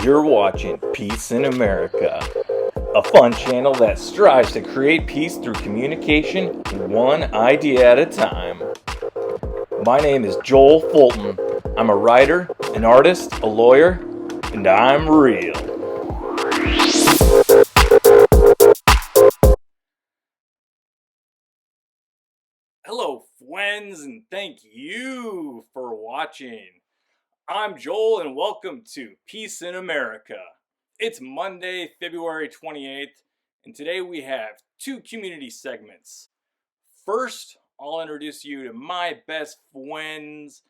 You're watching Peace in America, a fun channel that strives to create peace through communication, one idea at a time. My name is Joel Fulton. I'm a writer, an artist, a lawyer, and I'm real. Hello, Fwends, and thank you for watching. I'm Joel, and welcome to Peace in America. It's Monday, February 28th, and today we have two community segments. First, I'll introduce you to my best Fwends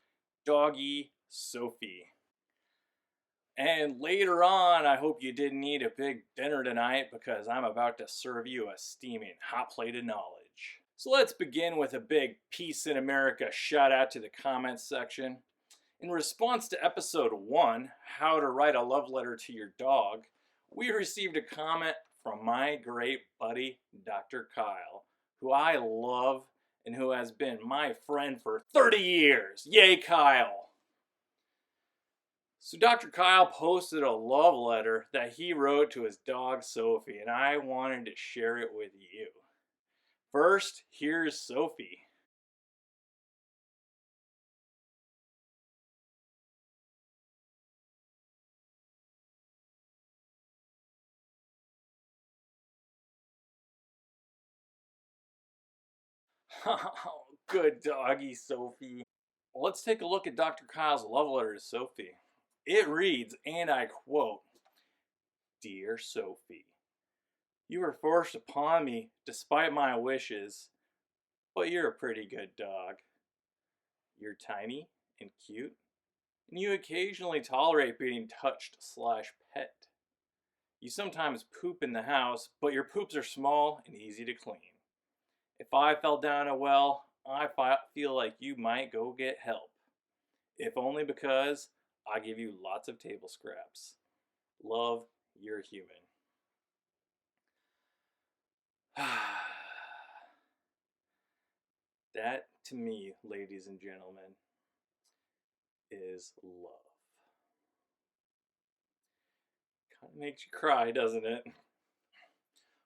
doggie, Sophie. And later on, I hope you didn't eat a big dinner tonight because I'm about to serve you a steaming hot plate of knowledge. So let's begin with a big Peace in America shout out to the comments section. In response to episode 1, How to Write a Love Letter to Your Dog, we received a comment from my great buddy, Dr. Kiel, who I love and who has been my friend for 30 years. Yay, Kiel! So Dr. Kiel posted a love letter that he wrote to his dog, Sophie, and I wanted to share it with you. First, here's Sophie. Oh, good doggy, Sophie. Well, let's take a look at Dr. Kiel's love letter to Sophie. It reads, and I quote, "Dear Sophie, you were forced upon me despite my wishes, but you're a pretty good dog. You're tiny and cute, and you occasionally tolerate being touched/pet. You sometimes poop in the house, but your poops are small and easy to clean. If I fell down a well, I feel like you might go get help. If only because I give you lots of table scraps. Love, you're human." That, to me, ladies and gentlemen, is love. Kind of makes you cry, doesn't it?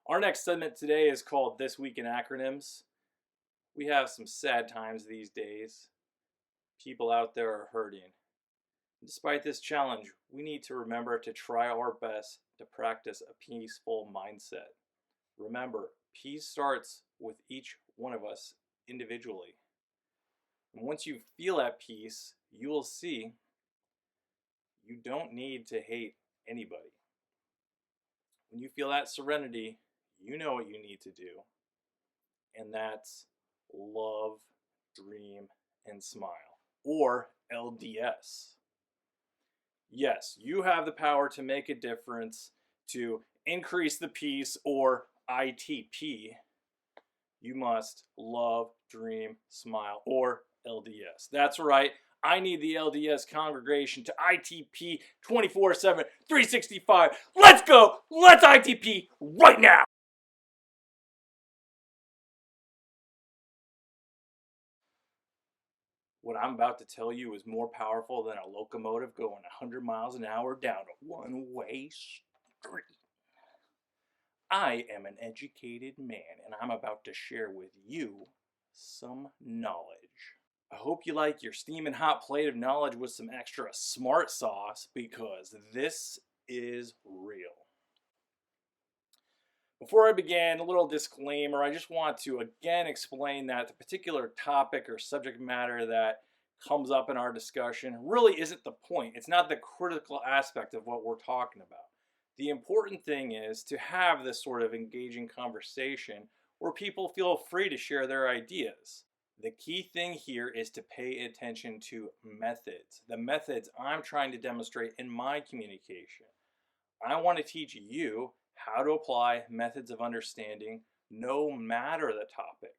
Our next segment today is called This Week in Acronyms. We have some sad times these days. People out there are hurting. Despite this challenge, we need to remember to try our best to practice a peaceful mindset. Remember, peace starts with each one of us individually. And once you feel at peace, you will see you don't need to hate anybody. When you feel that serenity, you know what you need to do, and that's love, dream, and smile, or LDS. Yes, you have the power to make a difference, to increase the peace, or ITP. You must love, dream, smile, or LDS. That's right. I need the LDS congregation to ITP 24/7, 365. Let's go. Let's ITP right now. What I'm about to tell you is more powerful than a locomotive going 100 miles an hour down a one-way street. I am an educated man, and I'm about to share with you some knowledge. I hope you like your steaming hot plate of knowledge with some extra smart sauce, because this is real. Before I begin, a little disclaimer. I just want to again explain that the particular topic or subject matter that comes up in our discussion really isn't the point. It's not the critical aspect of what we're talking about. The important thing is to have this sort of engaging conversation where people feel free to share their ideas. The key thing here is to pay attention to methods, the methods I'm trying to demonstrate in my communication. I want to teach you how to apply methods of understanding no matter the topic.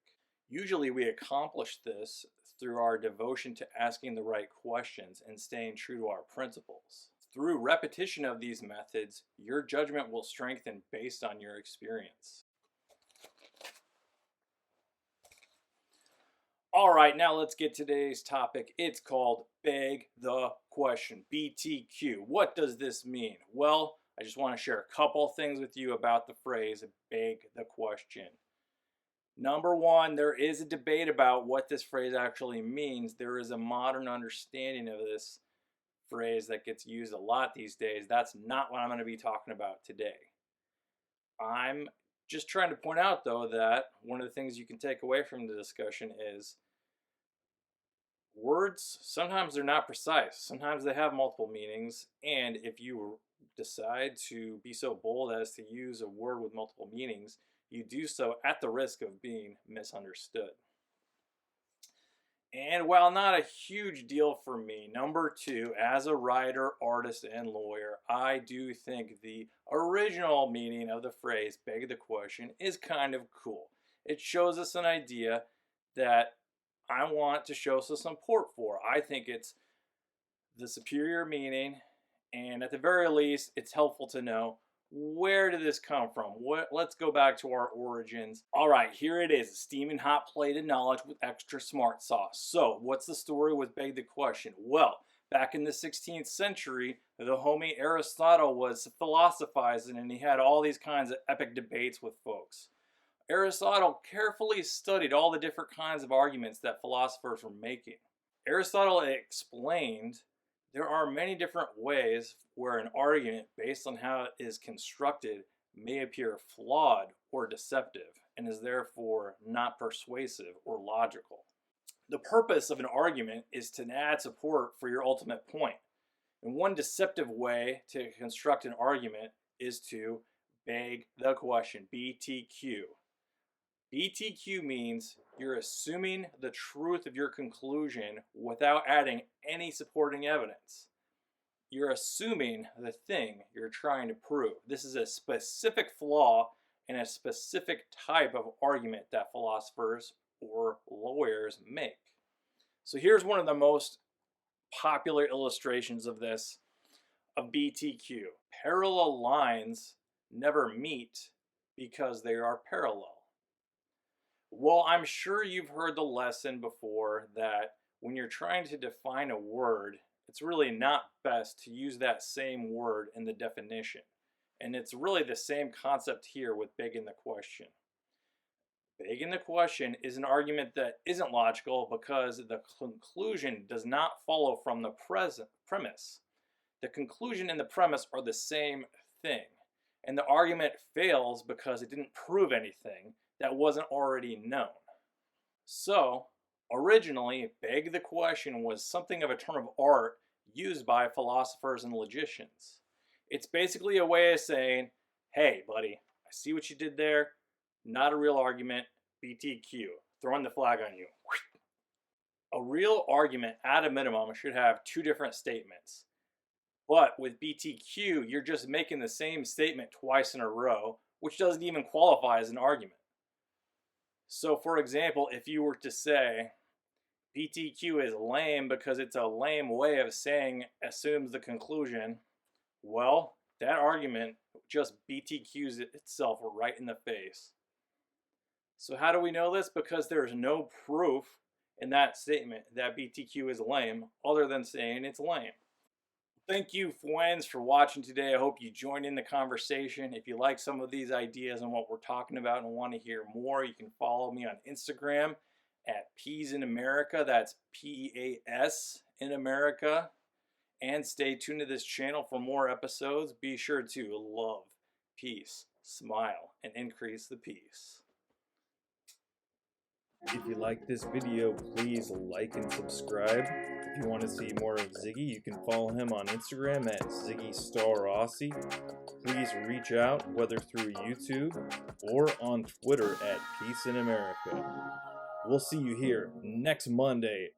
Usually we accomplish this through our devotion to asking the right questions and staying true to our principles. Through repetition of these methods, your judgment will strengthen based on your experience. All right, now let's get to today's topic. It's called Beg the question. BTQ. What does this mean? Well, I just want to share a couple things with you about the phrase beg the question. Number one, there is a debate about what this phrase actually means. There is a modern understanding of this phrase that gets used a lot these days. That's not what I'm going to be talking about today. I'm just trying to point out, though, that one of the things you can take away from the discussion is words, sometimes they're not precise. Sometimes they have multiple meanings. And if you decide to be so bold as to use a word with multiple meanings, you do so at the risk of being misunderstood. And while not a huge deal for me, number two, as a writer, artist, and lawyer, I do think the original meaning of the phrase beg the question is kind of cool. It shows us an idea that I want to show some support for. I think it's the superior meaning, and at the very least, it's helpful to know, where did this come from? Let's go back to our origins. All right, here it is, a steaming hot plate of knowledge with extra smart sauce. So, what's the story with beg the question? Well, back in the 16th century, the homie Aristotle was philosophizing, and he had all these kinds of epic debates with folks. Aristotle carefully studied all the different kinds of arguments that philosophers were making. Aristotle explained there are many different ways where an argument, based on how it is constructed, may appear flawed or deceptive, and is therefore not persuasive or logical. The purpose of an argument is to add support for your ultimate point. And one deceptive way to construct an argument is to beg the question, BTQ. BTQ means you're assuming the truth of your conclusion without adding any supporting evidence. You're assuming the thing you're trying to prove. This is a specific flaw in a specific type of argument that philosophers or lawyers make. So here's one of the most popular illustrations of this, of BTQ. Parallel lines never meet because they are parallel. Well, I'm sure you've heard the lesson before that when you're trying to define a word, it's really not best to use that same word in the definition. And it's really the same concept here with begging the question. Begging the question is an argument that isn't logical because the conclusion does not follow from the premise. The conclusion and the premise are the same thing. And the argument fails because it didn't prove anything that wasn't already known. So, originally, beg the question was something of a term of art used by philosophers and logicians. It's basically a way of saying, hey, buddy, I see what you did there. Not a real argument. BTQ. Throwing the flag on you. A real argument, at a minimum, should have two different statements. But with BTQ, you're just making the same statement twice in a row, which doesn't even qualify as an argument. So, for example, if you were to say, BTQ is lame because it's a lame way of saying assumes the conclusion, well, that argument just BTQs itself right in the face. So how do we know this? Because there's no proof in that statement that BTQ is lame other than saying it's lame. Thank you, Fwends, for watching today. I hope you joined in the conversation. If you like some of these ideas and what we're talking about and want to hear more, you can follow me on Instagram at peaceinamerica. That's P-E-A-S in America. And stay tuned to this channel for more episodes. Be sure to love, peace, smile, and increase the peace. If you like this video, please like and subscribe. If you want to see more of Ziggy, you can follow him on Instagram at ZiggyStarAussie. Please reach out, whether through YouTube or on Twitter at peaceinamerica. We'll see you here next Monday